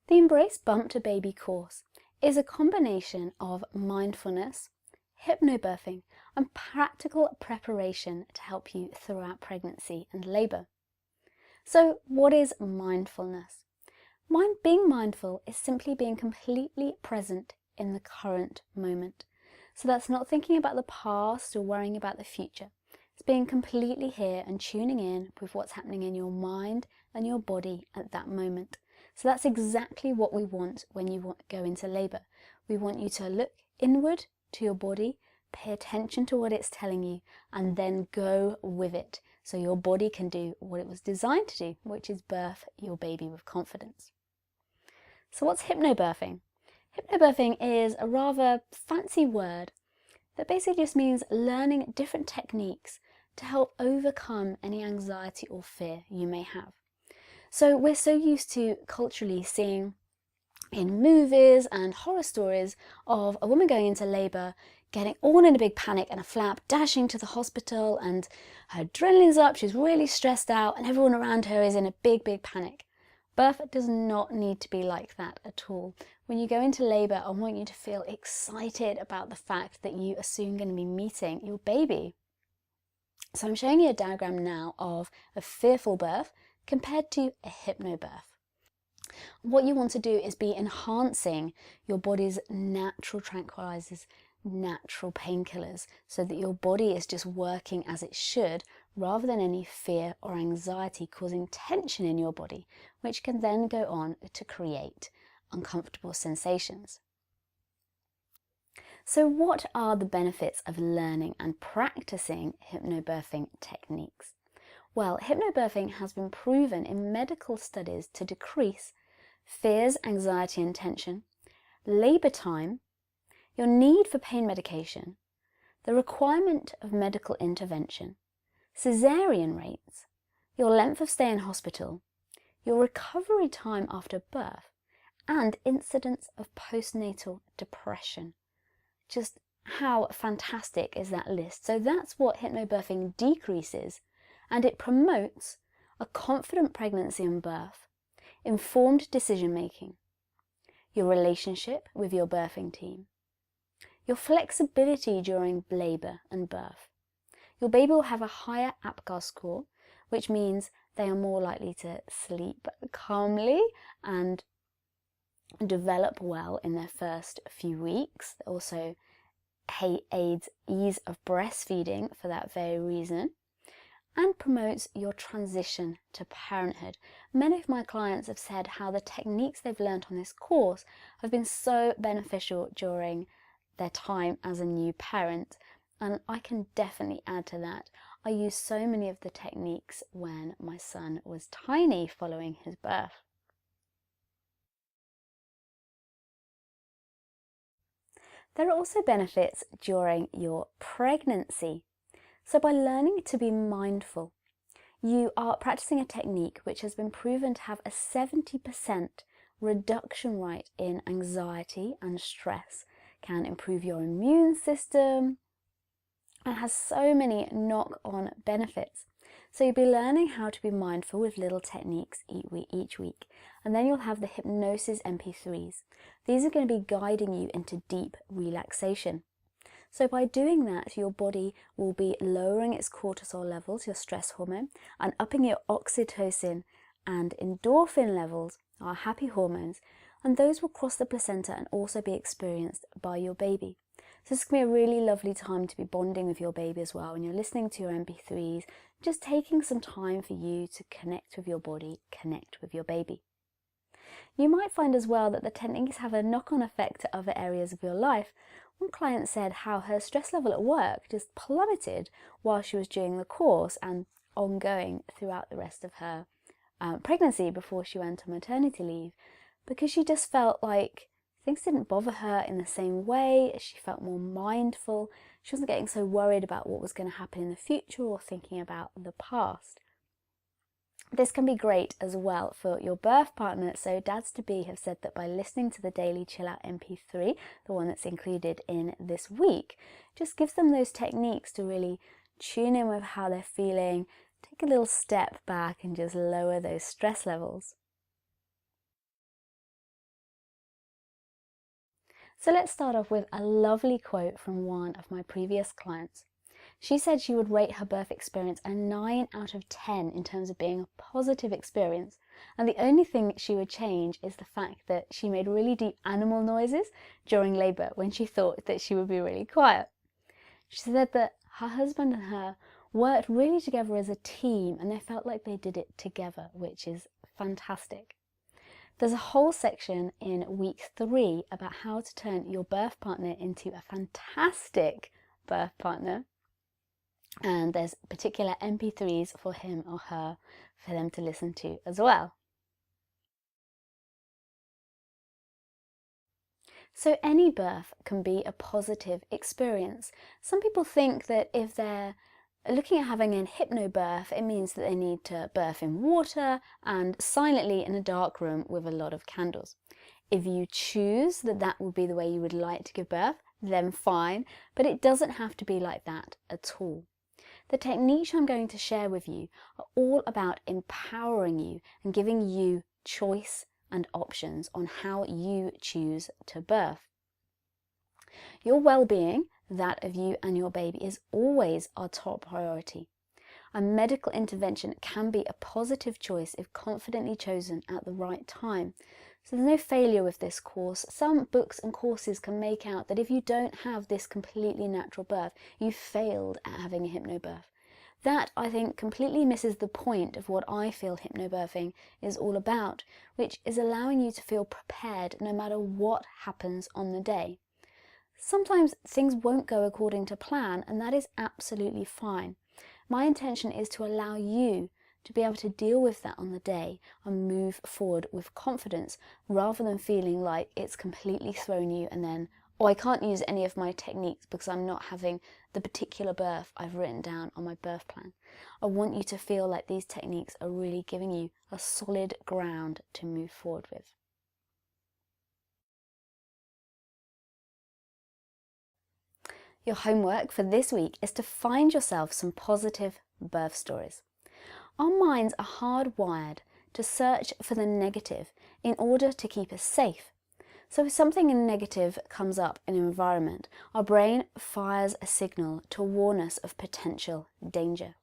The Embrace Bump to Baby course is a combination of mindfulness, hypnobirthing, and practical preparation to help you throughout pregnancy and labour. So what is mindfulness? Being mindful is simply being completely present in the current moment. So that's not thinking about the past or worrying about the future. It's being completely here and tuning in with what's happening in your mind and your body at that moment. So that's exactly what we want when you go into labour. We want you to look inward to your body, pay attention to what it's telling you, and then go with it so your body can do what it was designed to do, which is birth your baby with confidence. So what's hypnobirthing? Hypnobirthing is a rather fancy word that basically just means learning different techniques to help overcome any anxiety or fear you may have. So we're so used to culturally seeing in movies and horror stories of a woman going into labour, getting all in a big panic and a flap, dashing to the hospital, and her adrenaline's up, she's really stressed out, and everyone around her is in a big panic. Birth does not need to be like that at all. When you go into labour, I want you to feel excited about the fact that you are soon going to be meeting your baby. So I'm showing you a diagram now of a fearful birth compared to a hypnobirth. What you want to do is be enhancing your body's natural tranquilizers, natural painkillers, so that your body is just working as it should, rather than any fear or anxiety causing tension in your body, which can then go on to create uncomfortable sensations. So what are the benefits of learning and practicing hypnobirthing techniques? Well, hypnobirthing has been proven in medical studies to decrease fears, anxiety and tension, labour time, your need for pain medication, the requirement of medical intervention, caesarean rates, your length of stay in hospital, your recovery time after birth, and incidence of postnatal depression. Just how fantastic is that list? So that's what hypnobirthing decreases, and it promotes a confident pregnancy and birth, informed decision making, your relationship with your birthing team, your flexibility during labour and birth. Your baby will have a higher APGAR score, which means they are more likely to sleep calmly and develop well in their first few weeks. It also aids ease of breastfeeding for that very reason, and promotes your transition to parenthood. Many of my clients have said how the techniques they've learned on this course have been so beneficial during their time as a new parent, and I can definitely add to that. I used so many of the techniques when my son was tiny following his birth. There are also benefits during your pregnancy. So by learning to be mindful, you are practicing a technique which has been proven to have a 70% reduction rate in anxiety and stress, can improve your immune system, and has so many knock-on benefits. So you'll be learning how to be mindful with little techniques each week, and then you'll have the hypnosis MP3s. These are going to be guiding you into deep relaxation. So by doing that, your body will be lowering its cortisol levels, your stress hormone, and upping your oxytocin and endorphin levels, our happy hormones, and those will cross the placenta and also be experienced by your baby. So this can be a really lovely time to be bonding with your baby as well when you're listening to your MP3s, just taking some time for you to connect with your body, connect with your baby. You might find as well that the techniques have a knock-on effect to other areas of your life. One client said how her stress level at work just plummeted while she was doing the course and ongoing throughout the rest of her pregnancy before she went on maternity leave, because she just felt like things didn't bother her in the same way. She felt more mindful. She wasn't getting so worried about what was going to happen in the future or thinking about the past. This can be great as well for your birth partner. So dads-to-be have said that by listening to the Daily Chill Out MP3, the one that's included in this week, just gives them those techniques to really tune in with how they're feeling, take a little step back and just lower those stress levels. So let's start off with a lovely quote from one of my previous clients. She said she would rate her birth experience a 9 out of 10 in terms of being a positive experience. And the only thing she would change is the fact that she made really deep animal noises during labour when she thought that she would be really quiet. She said that her husband and her worked really together as a team and they felt like they did it together, which is fantastic. There's a whole section in week 3 about how to turn your birth partner into a fantastic birth partner. And there's particular MP3s for him or her for them to listen to as well. So any birth can be a positive experience. Some people think that if they're looking at having a hypnobirth, it means that they need to birth in water and silently in a dark room with a lot of candles. If you choose that that will be the way you would like to give birth, then fine, but it doesn't have to be like that at all. The techniques I'm going to share with you are all about empowering you and giving you choice and options on how you choose to birth. Your well-being, that of you and your baby, is always our top priority. A medical intervention can be a positive choice if confidently chosen at the right time. So there's no failure with this course. Some books and courses can make out that if you don't have this completely natural birth, you failed at having a hypnobirth. That, I think, completely misses the point of what I feel hypnobirthing is all about, which is allowing you to feel prepared no matter what happens on the day. Sometimes things won't go according to plan, and that is absolutely fine. My intention is to allow you to be able to deal with that on the day and move forward with confidence rather than feeling like it's completely thrown you and then, oh, I can't use any of my techniques because I'm not having the particular birth I've written down on my birth plan. I want you to feel like these techniques are really giving you a solid ground to move forward with. Your homework for this week is to find yourself some positive birth stories. Our minds are hardwired to search for the negative in order to keep us safe. So if something negative comes up in an environment, our brain fires a signal to warn us of potential danger.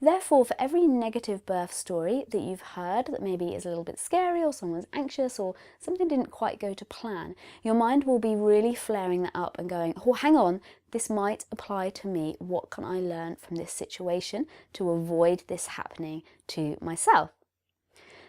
Therefore, for every negative birth story that you've heard that maybe is a little bit scary or someone's anxious or something didn't quite go to plan, your mind will be really flaring that up and going, oh, hang on, this might apply to me. What can I learn from this situation to avoid this happening to myself?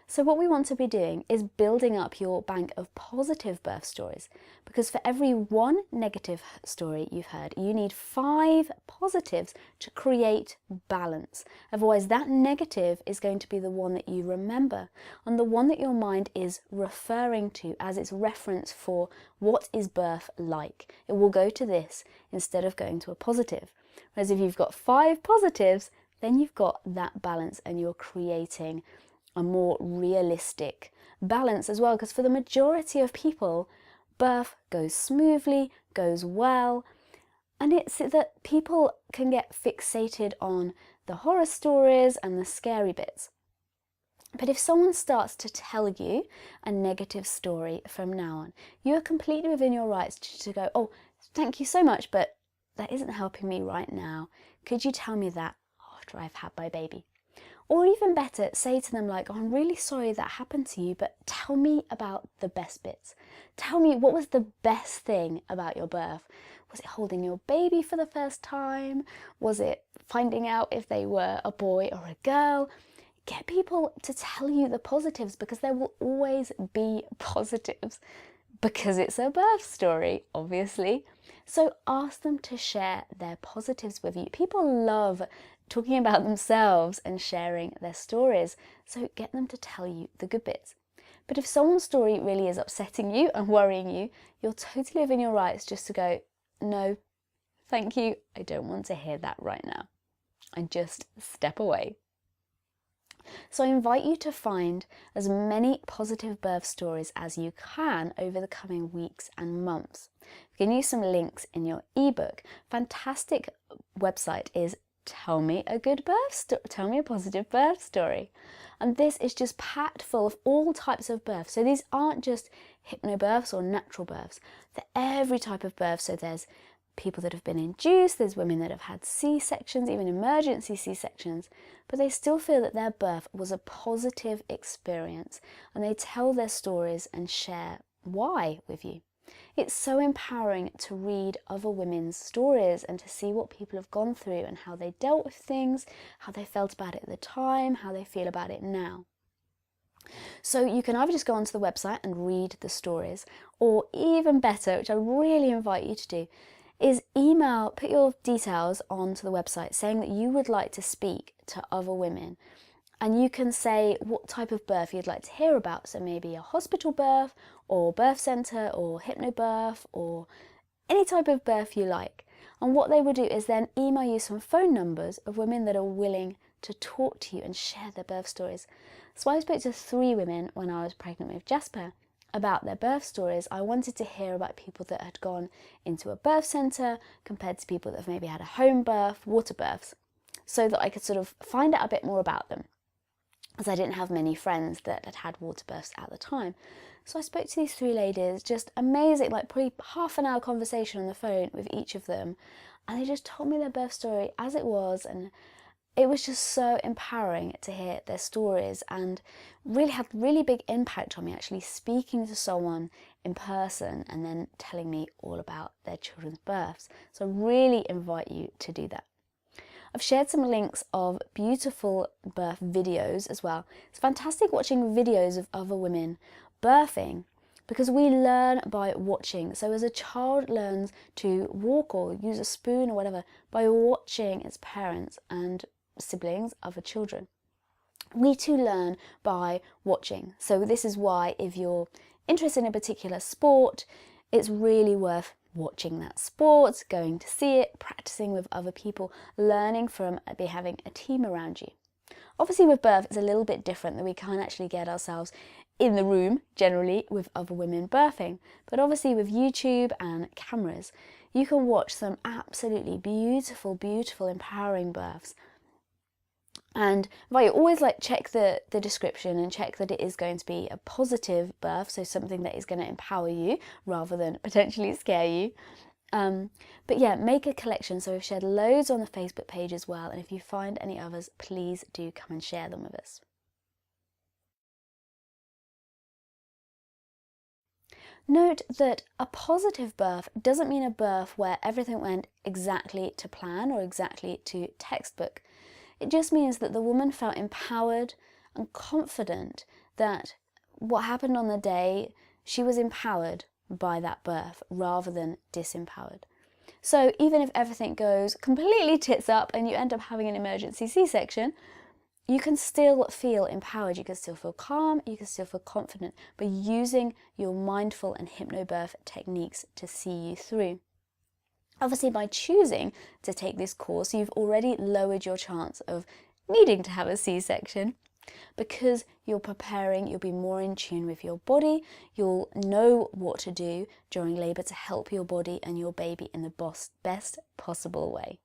So what we want to be doing is building up your bank of positive birth stories, because for every one negative story you've heard, you need 5 positives to create balance. Otherwise, that negative is going to be the one that you remember and the one that your mind is referring to as its reference for what is birth like. It will go to this instead of going to a positive. Whereas if you've got 5 positives, then you've got that balance and you're creating a more realistic balance as well, because for the majority of people, birth goes smoothly, goes well, and it's that people can get fixated on the horror stories and the scary bits. But if someone starts to tell you a negative story from now on, you are completely within your rights to go, oh, thank you so much, but that isn't helping me right now. Could you tell me that after I've had my baby? Or even better, say to them like, oh, I'm really sorry that happened to you, but tell me about the best bits. Tell me, what was the best thing about your birth? Was it holding your baby for the first time? Was it finding out if they were a boy or a girl? Get people to tell you the positives, because there will always be positives, because it's a birth story, obviously. So ask them to share their positives with you. People love talking about themselves and sharing their stories, so get them to tell you the good bits. But if someone's story really is upsetting you and worrying you, you're totally within your rights just to go, no, thank you, I don't want to hear that right now, and just step away. So I invite you to find as many positive birth stories as you can over the coming weeks and months. I'm giving you some links in your ebook. Fantastic website is tell me a tell me a positive birth story. And this is just packed full of all types of births. So these aren't just hypnobirths or natural births. They're every type of birth. So there's people that have been induced, there's women that have had C-sections, even emergency C-sections, but they still feel that their birth was a positive experience, and they tell their stories and share why with you. It's so empowering to read other women's stories and to see what people have gone through and how they dealt with things, how they felt about it at the time, how they feel about it now. So you can either just go onto the website and read the stories, or even better, which I really invite you to do, is put your details onto the website saying that you would like to speak to other women. And you can say what type of birth you'd like to hear about. So maybe a hospital birth, or birth centre, or hypnobirth, or any type of birth you like. And what they will do is then email you some phone numbers of women that are willing to talk to you and share their birth stories. So I spoke to 3 women when I was pregnant with Jasper about their birth stories. I wanted to hear about people that had gone into a birth centre compared to people that have maybe had a home birth, water births, so that I could sort of find out a bit more about them, as I didn't have many friends that had had water births at the time. So I spoke to these 3 ladies, just amazing, like probably half an hour conversation on the phone with each of them, and they just told me their birth story as it was, and it was just so empowering to hear their stories, and really had really big impact on me, actually speaking to someone in person and then telling me all about their children's births. So I really invite you to do that. I've shared some links of beautiful birth videos as well. It's fantastic watching videos of other women birthing, because we learn by watching. So as a child learns to walk or use a spoon or whatever by watching its parents and siblings, other children. We too learn by watching. So this is why if you're interested in a particular sport, it's really worth watching that sport, going to see it, practicing with other people, learning from having a team around you. Obviously with birth it's a little bit different, that we can't actually get ourselves in the room generally with other women birthing, but obviously with YouTube and cameras you can watch some absolutely beautiful empowering births. And you always check the description and check that it is going to be a positive birth, so something that is going to empower you rather than potentially scare you. But yeah, make a collection. So we've shared loads on the Facebook page as well, and if you find any others, please do come and share them with us. Note that a positive birth doesn't mean a birth where everything went exactly to plan or exactly to textbook. It just means that the woman felt empowered and confident that what happened on the day, she was empowered by that birth rather than disempowered. So even if everything goes completely tits up and you end up having an emergency C-section, you can still feel empowered, you can still feel calm, you can still feel confident by using your mindful and hypnobirth techniques to see you through. Obviously, by choosing to take this course, you've already lowered your chance of needing to have a C-section, because you're preparing, you'll be more in tune with your body, you'll know what to do during labour to help your body and your baby in the best possible way.